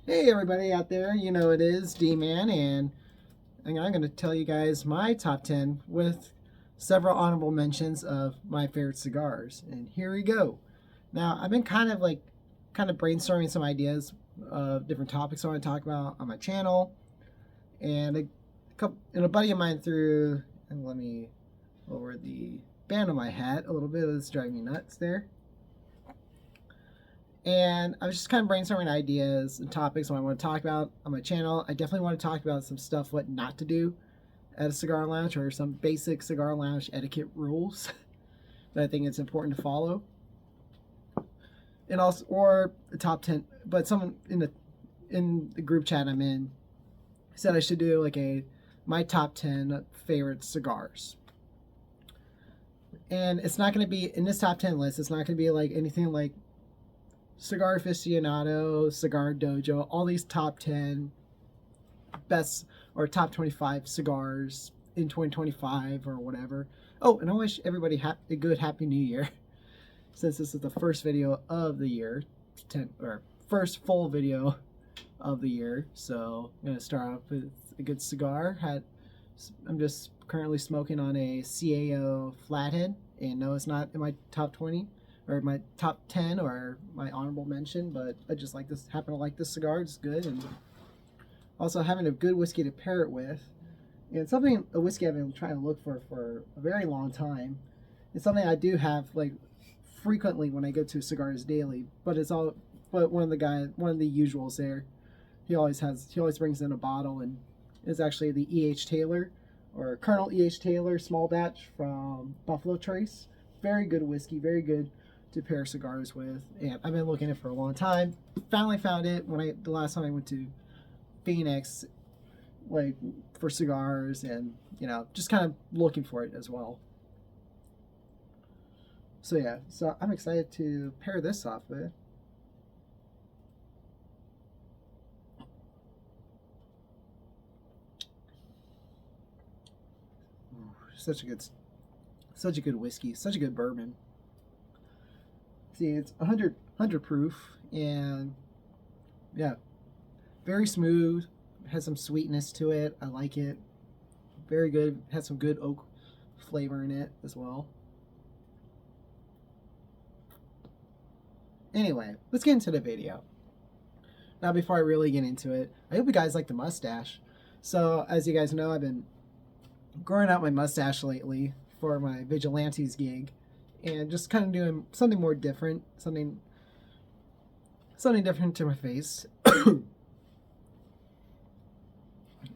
Hey everybody out there, you know it is D-Man, and I'm going to tell you guys my top 10 with several honorable mentions of my favorite cigars. And here we go. Now, I've been kind of brainstorming some ideas of different topics I want to talk about on my channel, and a buddy of mine threw, and let me lower the band on my hat a little bit, it's driving me nuts there. And I was just kind of brainstorming ideas and topics what I want to talk about on my channel. I definitely want to talk about some stuff what not to do at a cigar lounge, or some basic cigar lounge etiquette rules that I think it's important to follow. And also, or the top 10, but someone in the group chat I'm in said I should do like my top 10 favorite cigars. And it's not going to be in this top 10 list. It's not going to be like anything like Cigar Aficionado, Cigar Dojo, all these top 10 best or top 25 cigars in 2025 or whatever. Oh, and I wish everybody a good Happy New Year, since this is the first video of the year, or first full video of the year. So I'm gonna start off with a good cigar. I'm just currently smoking on a CAO Flathead, and no, it's not in my top 20 or my top 10 or my honorable mention, but I just happen to like this cigar. It's good, and also having a good whiskey to pair it with, and a whiskey I've been trying to look for a very long time. It's something I do have like frequently when I go to Cigars Daily, but one of the usuals there, he always brings in a bottle, and it's actually the E.H. Taylor, or Colonel E.H. Taylor small batch from Buffalo Trace. Very good whiskey, very good to pair cigars with, and I've been looking at it for a long time. Finally found it the last time I went to Phoenix, like for cigars, and just kind of looking for it as well. So yeah, so I'm excited to pair this off with. Such a good whiskey, such a good bourbon. See, it's 100 proof, and yeah, very smooth, has some sweetness to it. I like it. Very good. Has some good oak flavor in it as well. Anyway, let's get into the video. Now, before I really get into it, I hope you guys like the mustache. So, as you guys know, I've been growing out my mustache lately for my Vigilantes gig, and just kind of doing something more different, something different to my face.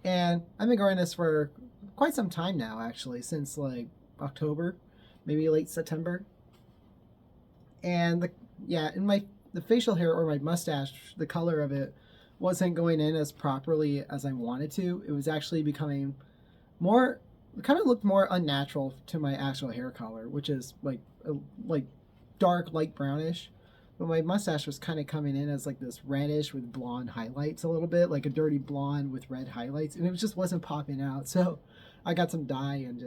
And I've been growing this for quite some time now, actually, since like October, maybe late September. And the facial hair, or my mustache, the color of it wasn't going in as properly as I wanted to. It was actually becoming more, kind of looked more unnatural to my actual hair color, which is like dark light brownish. But my mustache was kind of coming in as like this reddish with blonde highlights, a little bit like a dirty blonde with red highlights, and it just wasn't popping out. So I got some dye, and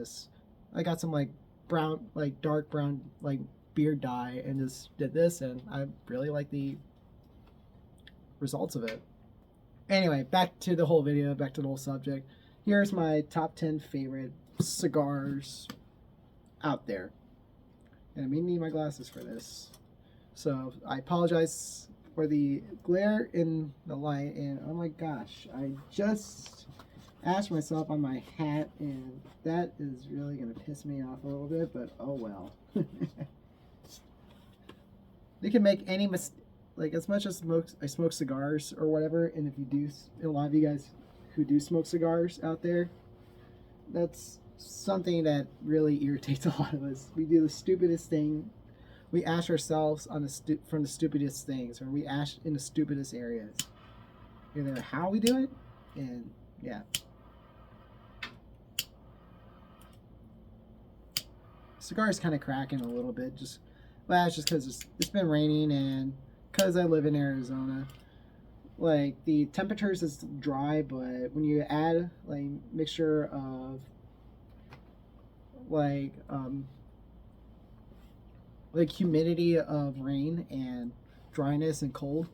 I got some like brown, like dark brown, like beard dye, and just did this, and I really like the results of it. Anyway, back to the whole video, back to the whole subject. Here's my top 10 favorite cigars out there. And I may need my glasses for this. So I apologize for the glare in the light. And oh my gosh, I just ashed myself on my hat, and that is really going to piss me off a little bit, but oh well. They can make any mistake. Like, as much as I smoke cigars or whatever, and if you do, a lot of you guys who do smoke cigars out there, that's something that really irritates a lot of us. We do the stupidest thing. We ash ourselves on from the stupidest things, or we ash in the stupidest areas. You know how we do it, and yeah. Cigar is kind of cracking a little bit. It's just because it's been raining, and because I live in Arizona, like the temperatures is dry, but when you add like mixture of like humidity of rain and dryness and cold,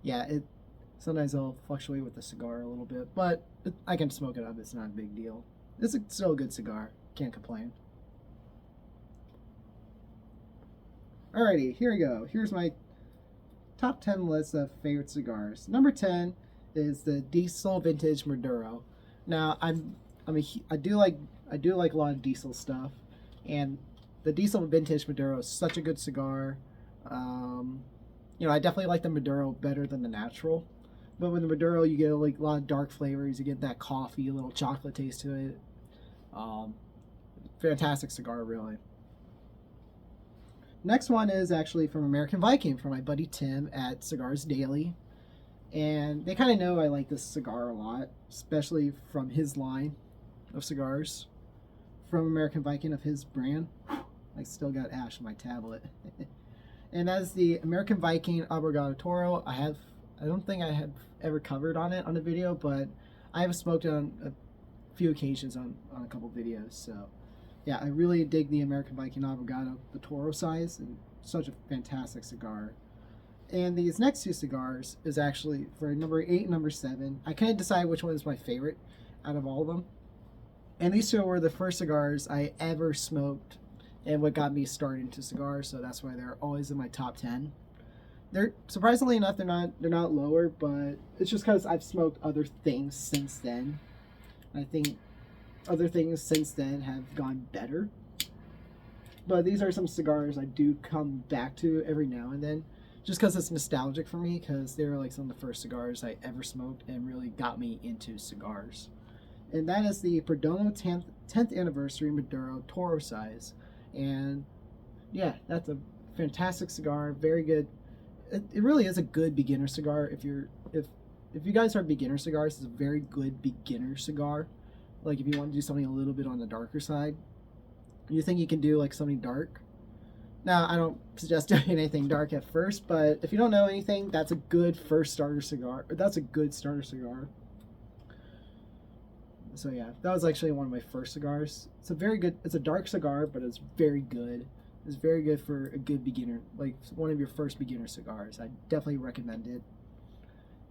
yeah, Sometimes I'll fluctuate with the cigar a little bit, but I can smoke it up. It's not a big deal. It's still a good cigar. Can't complain. Alrighty, here we go. Here's my top 10 list of favorite cigars. Number 10 is the Diesel Vintage Maduro. Now, I do like a lot of Diesel stuff, and the Diesel Vintage Maduro is such a good cigar. I definitely like the Maduro better than the natural. But with the Maduro, you get like a lot of dark flavors. You get that coffee, a little chocolate taste to it. Fantastic cigar, really. Next one is actually from American Viking, from my buddy Tim at Cigars Daily. And they kind of know I like this cigar a lot, especially from his line of cigars. From American Viking, of his brand. I still got ash on my tablet. And that is the American Viking Abogado Toro. I don't think I have ever covered on it on a video, but I have smoked it on a few occasions on a couple videos. So yeah, I really dig the American Viking Abogado, the Toro size, and such a fantastic cigar. And these next two cigars is actually for number 8 and number 7. I couldn't decide which one is my favorite out of all of them. And these two were the first cigars I ever smoked and what got me started into cigars, so that's why they're always in my top 10. They're surprisingly enough, they're not lower, but it's just because I've smoked other things since then. I think other things since then have gone better. But these are some cigars I do come back to every now and then, just because it's nostalgic for me, because they were like some of the first cigars I ever smoked and really got me into cigars. And that is the Perdomo 10th Anniversary Maduro Toro size. And yeah, that's a fantastic cigar, very good. It really is a good beginner cigar. If you guys are beginner cigars, it's a very good beginner cigar. Like if you want to do something a little bit on the darker side, you think you can do like something dark. Now, I don't suggest doing anything dark at first, but if you don't know anything, that's a good first starter cigar. That's a good starter cigar. So yeah, that was actually one of my first cigars. It's a dark cigar, but it's very good. It's very good for a good beginner, like one of your first beginner cigars. I definitely recommend it.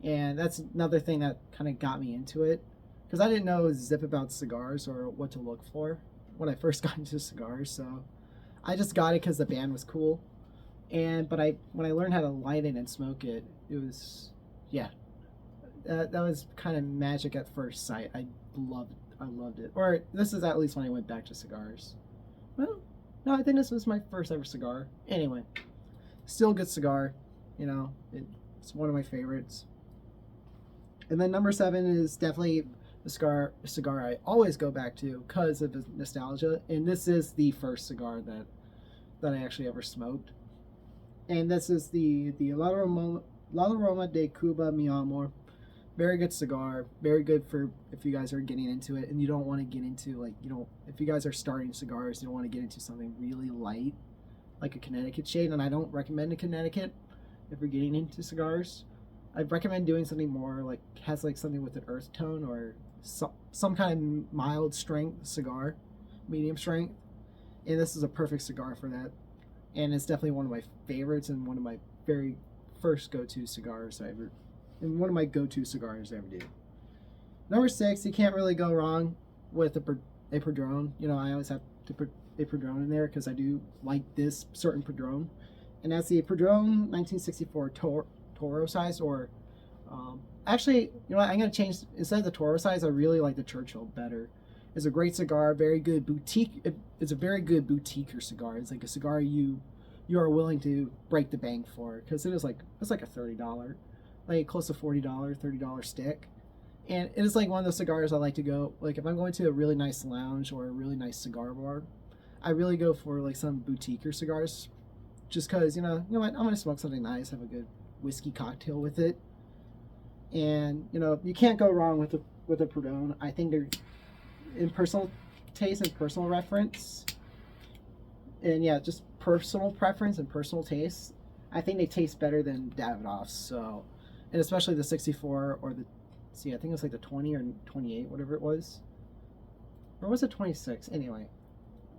And that's another thing that kind of got me into it, because I didn't know zip about cigars or what to look for when I first got into cigars. So I just got it because the band was cool. But when I learned how to light it and smoke it, it was, yeah, that was kind of magic at first sight. I loved it. Or this is at least when I went back to cigars. Well, no, I think this was my first ever cigar. Anyway, still a good cigar. It's one of my favorites. And then number 7 is definitely a cigar I always go back to because of the nostalgia. And this is the first cigar that I actually ever smoked. And this is the La Aroma de Cuba Mi Amor. Very good cigar. Very good for if you guys are getting into it and you don't want to get into if you guys are starting cigars, you don't want to get into something really light like a Connecticut shade. And I don't recommend a Connecticut if you're getting into cigars. I recommend doing something more like has like something with an earth tone or some kind of mild strength cigar, medium strength. And this is a perfect cigar for that. And it's definitely one of my favorites and one of my very first go-to cigars and one of my go-to cigars I ever do. Number 6, you can't really go wrong with a Padron. I always have to put a Padron in there because I do like this certain Padron. And that's the Padron 1964 Toro size, or actually, you know what, I'm going to change, instead of the Toro size, I really like the Churchill better. It's a great cigar, very good boutique. It's a very good boutiquer cigar. It's like a cigar you are willing to break the bank for, because it's like a $30, like close to $40 stick. And it is like one of those cigars I like to go, like if I'm going to a really nice lounge or a really nice cigar bar, I really go for like some boutiquer cigars, just because, you know what, I'm going to smoke something nice, have a good whiskey cocktail with it. And, you can't go wrong with a Padron. I think they're, in personal taste and personal reference, and yeah, just personal preference and personal taste, I think they taste better than Davidoff's. So, and especially the 64 or I think it was like the 20 or 28, whatever it was, or was it 26? Anyway,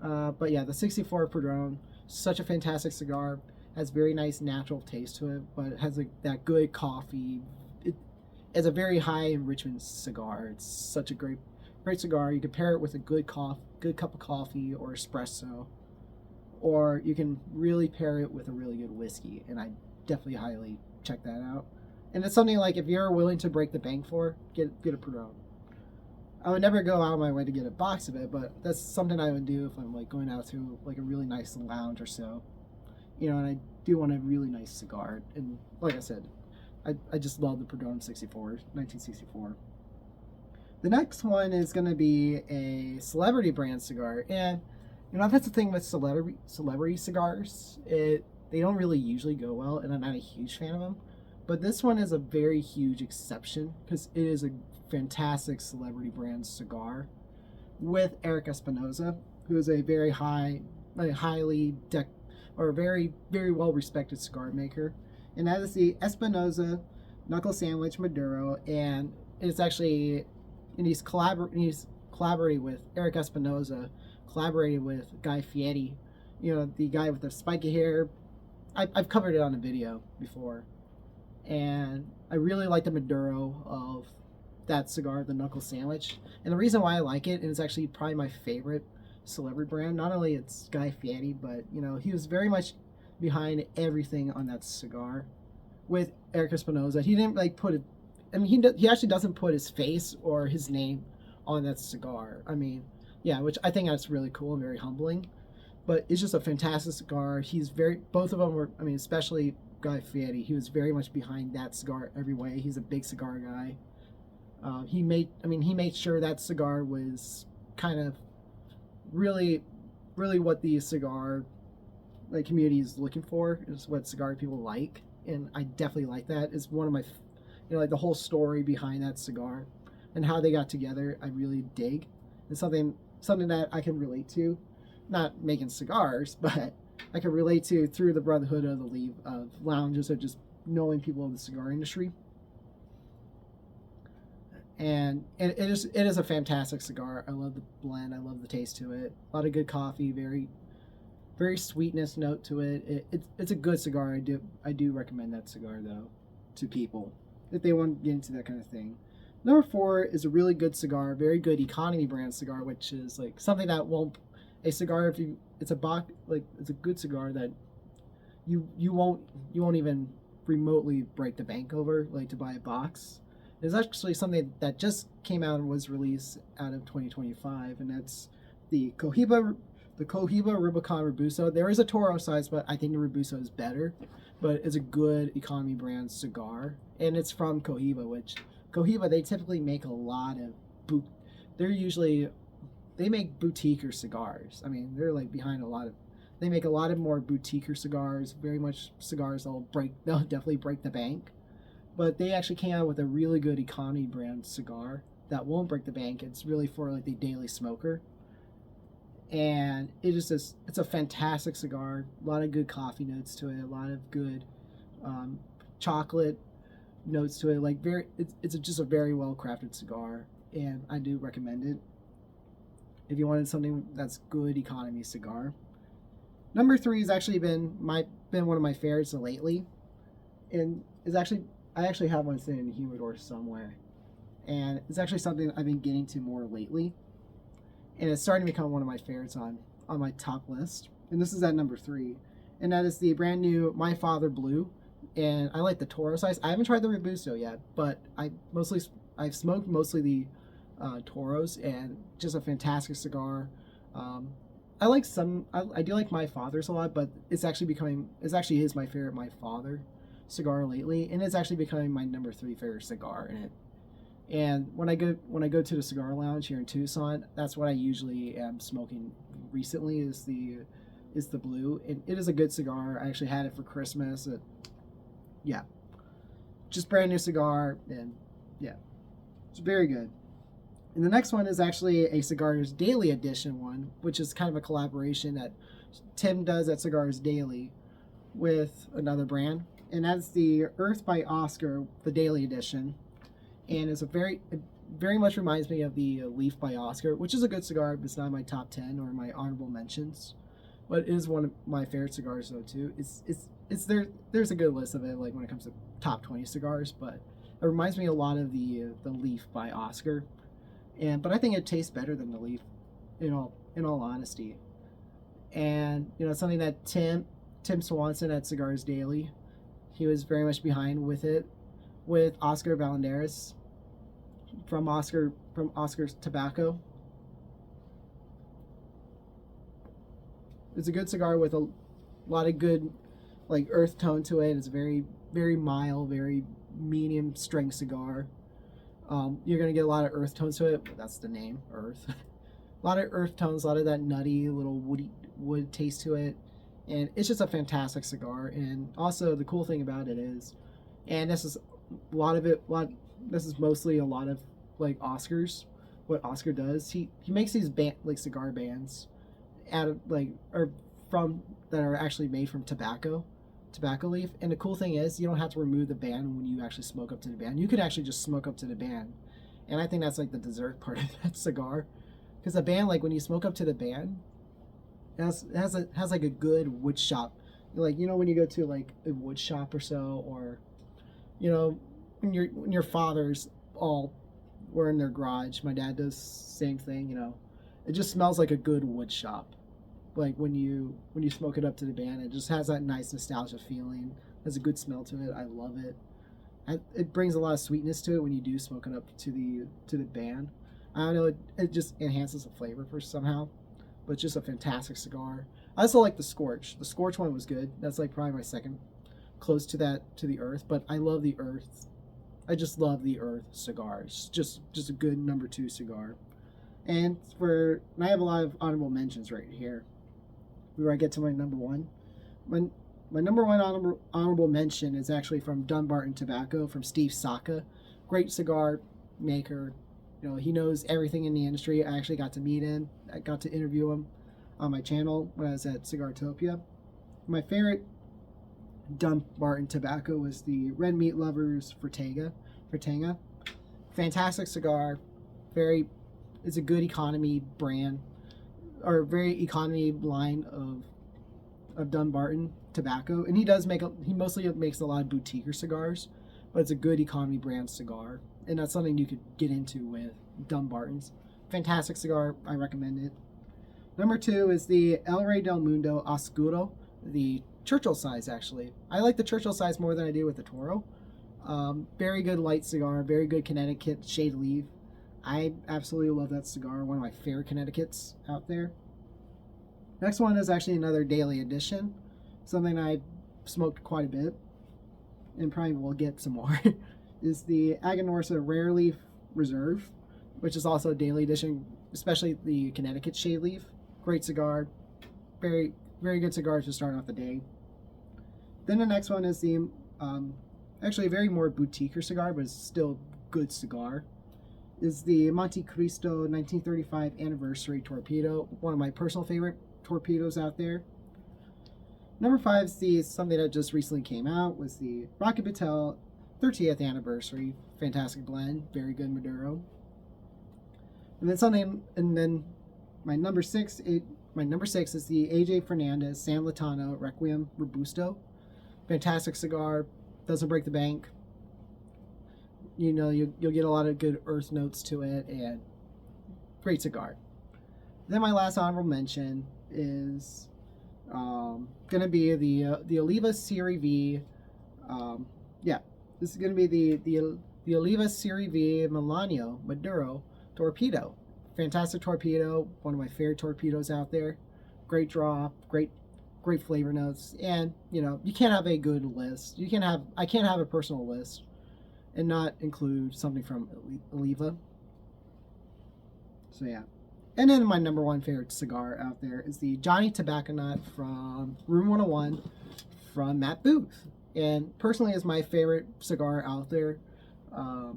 but yeah, the 64 Padron, such a fantastic cigar, has very nice natural taste to it, but it has like that good coffee. it's a very high enrichment cigar. It's such a great cigar. You can pair it with a good cup of coffee or espresso, or you can really pair it with a really good whiskey. And I definitely highly check that out. And it's something like if you're willing to break the bank for, get a Perón. I would never go out of my way to get a box of it, but that's something I would do if I'm like going out to like a really nice lounge or so. You know, and I do want a really nice cigar. And like I said, I just love the Perón 1964. The next one is going to be a celebrity brand cigar. And, you know, that's the thing with celebrity cigars. They don't really usually go well, and I'm not a huge fan of them. But this one is a very huge exception because it is a fantastic celebrity brand cigar with Eric Espinosa, who is a very very, very well respected cigar maker. And that is the Espinosa Knuckle Sandwich Maduro. And it's actually, and he's collaborating with Eric Espinosa, collaborating with Guy Fieri, you know, the guy with the spiky hair. I've covered it on a video before. And I really like the Maduro of that cigar, the Knuckle Sandwich. And the reason why I like it, and it's actually probably my favorite celebrity brand, not only it's Guy Fieri, but, you know, he was very much behind everything on that cigar with Eric Espinosa. He didn't like put it, I mean, he actually doesn't put his face or his name on that cigar. I mean, yeah, which I think that's really cool and very humbling. But it's just a fantastic cigar. Both of them were, I mean, especially Guy Fieri, he was very much behind that cigar every way. He's a big cigar guy. He made sure that cigar was kind of really what the cigar like community is looking for, is what cigar people like. And I definitely like that. It's one of my, you know, like the whole story behind that cigar and how they got together, I really dig. It's something that I can relate to. Not making cigars, but I can relate to through the brotherhood of lounges, or just knowing people in the cigar industry. And it is a fantastic cigar. I love the blend. I love the taste to it. A lot of good coffee. Very sweetness note to it. It's a good cigar. I do recommend that cigar though to people if they want to get into that kind of thing. Number 4 is a really good cigar, very good economy brand cigar, which is like something that won't a cigar if you it's a box like it's a good cigar that you won't even remotely break the bank over like to buy a box. It's actually something that just came out and was released out of 2025, and that's the Cohiba Rubicon Robusto. There is a Toro size, but I think the Robusto is better. But it's a good economy brand cigar, and it's from Cohiba, which Cohiba, they typically make a lot of they make boutiquer cigars. I mean, they're like behind they make a lot of more boutiquer cigars, very much cigars they'll definitely break the bank. But they actually came out with a really good economy brand cigar that won't break the bank. It's really for like the daily smoker. And it's a fantastic cigar. A lot of good coffee notes to it. A lot of good chocolate notes to it. Like it's just a very well crafted cigar, and I do recommend it if you wanted something that's good economy cigar. Number 3 has actually been one of my favorites lately, and I actually have one sitting in the humidor somewhere, and it's actually something I've been getting to more lately. And it's starting to become one of my favorites on my top list. And this is at number 3. And that is the brand new My Father Blue. And I like the Toro size. I haven't tried the Robusto yet, but I've smoked mostly the Toros, and just a fantastic cigar. I do like My Father's a lot, but it's actually is my favorite My Father cigar lately, and it's actually becoming my number 3 favorite cigar in it. And when I go to the cigar lounge here in Tucson, that's what I usually am smoking recently is the blue. And it is a good cigar. I actually had it for Christmas. Just brand new cigar, and yeah, it's very good. And the next one is actually a Cigars Daily Edition one, which is kind of a collaboration that Tim does at Cigars Daily with another brand, and that's the Earth by Oscar, the Daily Edition. And it very much reminds me of the Leaf by Oscar, which is a good cigar, but it's not in my top 10 or my honorable mentions. But it is one of my favorite cigars though too. There's a good list of it, like when it comes to top 20 cigars, but It reminds me a lot of the Leaf by Oscar, but I think it tastes better than the Leaf, in all honesty. And something that Tim Swanson at Cigars Daily, he was very much behind with it, with Oscar Valenderas from Oscar's Tobacco. It's a good cigar with a lot of good like earth tone to it. It's very very mild, very medium strength cigar. You're gonna get a lot of earth tones to it, but that's the name, earth. A lot of earth tones, a lot of that nutty little woody wood taste to it, and it's just a fantastic cigar. And also the cool thing about it is, and this is a lot of it. This is mostly a lot of like Oscars. What Oscar does, he makes these like cigar bands, out of like or from that are actually made from tobacco leaf. And the cool thing is, you don't have to remove the band when you actually smoke up to the band. You could actually just smoke up to the band, and I think that's like the dessert part of that cigar, because the band, like when you smoke up to the band, it has like a good wood shop, like when you go to like a wood shop or so, or when your fathers all were in their garage. My dad does same thing. It just smells like a good wood shop. Like when you smoke it up to the band, it just has that nice nostalgia feeling. Has a good smell to it. I love it. It brings a lot of sweetness to it when you do smoke it up to the band. I don't know. It just enhances the flavor for somehow. But it's just a fantastic cigar. I also like the Scorch. The Scorch one was good. That's like probably my second close to the Earth. But I love the Earth. I just love the Earth cigars. Just a good number 2 cigar. And I have a lot of honorable mentions right here. Before I get to my number one, my number one honorable mention is actually from Dunbarton Tobacco, from Steve Saka. Great cigar maker. He knows everything in the industry. I actually got to meet him. I got to interview him on my channel when I was at Cigartopia. My favorite Dunbarton Tobacco was the Red Meat Lovers Fratanga. Fantastic cigar. It's a good economy brand, or very economy line of Dunbarton Tobacco. And he mostly makes a lot of boutique cigars, but it's a good economy brand cigar. And that's something you could get into with Dunbarton's. Fantastic cigar. I recommend it. Number 2 is the El Rey del Mundo Oscuro, the Churchill size, actually. I like the Churchill size more than I do with the Toro. Very good light cigar, very good Connecticut shade leaf. I absolutely love that cigar. One of my favorite Connecticut's out there. Next one is actually another daily edition. Something I smoked quite a bit, and probably will get some more. Is the Aganorsa Rare Leaf Reserve, which is also a daily edition, especially the Connecticut shade leaf. Great cigar. Very, very good cigar to start off the day. Then the next one is the, actually a very more boutique cigar, but it's still good cigar, is the Monte Cristo 1935 Anniversary Torpedo. One of my personal favorite torpedoes out there. Number 5 is something that just recently came out, was the Rocky Patel 30th Anniversary. Fantastic blend, very good Maduro. And then my number 6 is the AJ Fernandez San Latano Requiem Robusto. Fantastic cigar, doesn't break the bank. You'll get a lot of good earth notes to it, and great cigar. Then my last honorable mention is gonna be the Oliva Serie V. This is gonna be the Oliva Serie V Milanio Maduro Torpedo. Fantastic torpedo, one of my favorite torpedoes out there. Great draw, great flavor notes, and you can't have a good list. I can't have a personal list and not include something from Oliva. So yeah. And then my number 1 favorite cigar out there is the Johnny Tobacco Nut from Room 101 from Matt Booth. And personally is my favorite cigar out there. I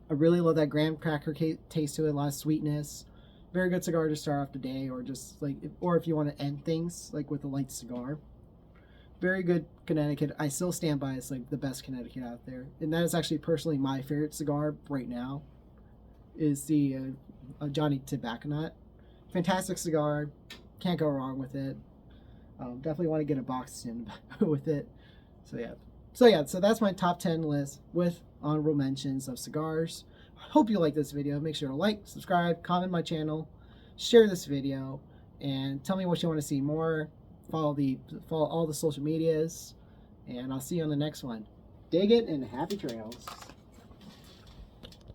really love that graham cracker taste to it, a lot of sweetness. Very good cigar to start off the day, or just like, or if you want to end things like with a light cigar. Very good Connecticut. I still stand by it's like the best Connecticut out there, and that is actually personally my favorite cigar right now. Is the Johnny Tobacco Nut. Fantastic cigar, can't go wrong with it. Definitely want to get a box in with it. So yeah, So yeah, so that's my top 10 list with honorable mentions of cigars. Hope you like this video. Make sure to like, subscribe, comment my channel, share this video, and tell me what you want to see more. Follow all the social medias, and I'll see you on the next one. Dig it and happy trails.